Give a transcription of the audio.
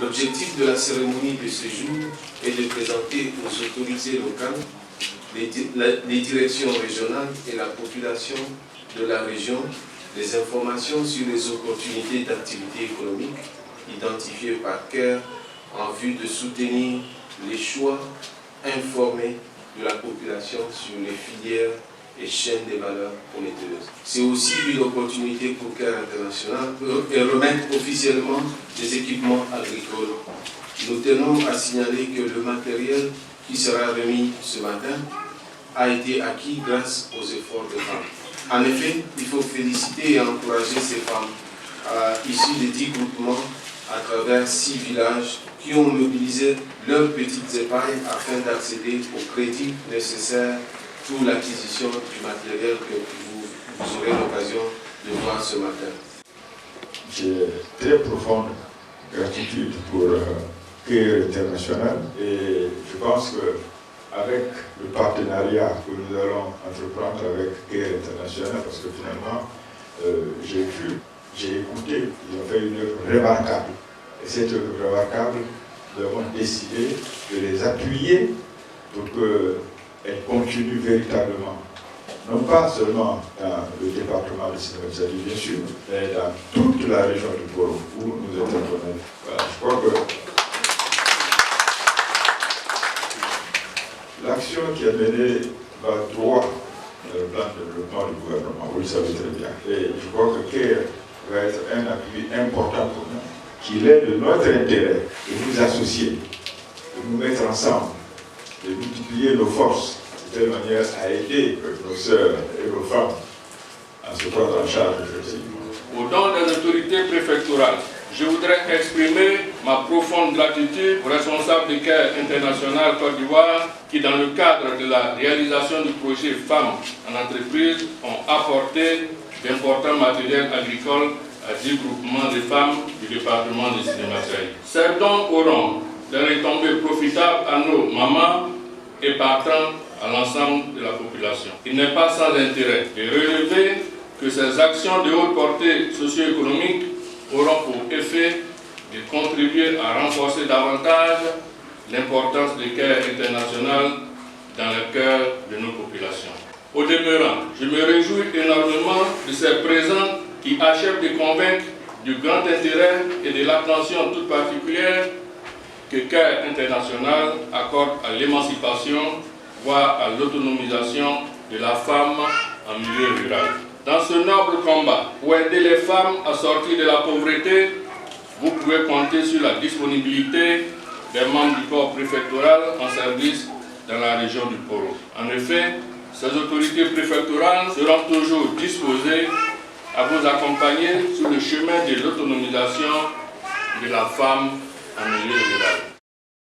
L'objectif de la cérémonie de ce jour est de présenter aux autorités locales, les directions régionales et la population de la région des informations sur les opportunités d'activité économique identifiées par CARE en vue de soutenir les choix informés de la population sur les filières et chaînes de valeur prometteuses. C'est aussi une opportunité pour CARE International de remettre officiellement des équipements agricoles. Nous tenons à signaler que le matériel qui sera remis ce matin a été acquis grâce aux efforts des femmes. En effet, il faut féliciter et encourager ces femmes issues des 10 groupements à travers 6 villages qui ont mobilisé leurs petites épargnes afin d'accéder aux crédits nécessaires pour l'acquisition du matériel que vous aurez l'occasion de voir ce matin. J'ai très profonde gratitude pour CARE International et je pense qu'avec le partenariat que nous allons entreprendre avec CARE International, parce que finalement j'ai écouté, ils ont fait une œuvre remarquable. Et cette œuvre remarquable, nous avons décidé de les appuyer pour qu'elles continuent véritablement. Non pas seulement dans le département de Sénégal, bien sûr, mais dans toute la région du Poro où nous intervenons. Voilà, je crois que l'action qui a mené va droit dans le plan de développement du gouvernement, vous le savez très bien. Et je crois que CARE va être un appui important pour nous, qu'il est de notre intérêt de nous associer, de nous mettre ensemble, de multiplier nos forces, de telle manière à aider nos sœurs et nos femmes à se prendre en charge effectivement. Au nom des autorités préfectorales, je voudrais exprimer ma profonde gratitude aux responsables de CARE International Côte d'Ivoire qui, dans le cadre de la réalisation du projet Femmes en entreprise, ont apporté d'importants matériels agricoles à 10 groupements de femmes du département de Sinémassaï. Ces dons auront des retombées profitables à nos mamans et partant à l'ensemble de la population. Il n'est pas sans intérêt de relever que ces actions de haute portée socio-économique auront pour effet de contribuer à renforcer davantage l'importance de CARE International dans le cœur de nos populations. Au demeurant, je me réjouis énormément de ces présents qui achèvent de convaincre du grand intérêt et de l'attention toute particulière que CARE International accorde à l'émancipation, voire à l'autonomisation de la femme en milieu rural. Dans ce noble combat pour aider les femmes à sortir de la pauvreté, vous pouvez compter sur la disponibilité des membres du corps préfectoral en service dans la région du Poro. En effet, ces autorités préfectorales seront toujours disposées à vous accompagner sur le chemin de l'autonomisation de la femme en milieu rural.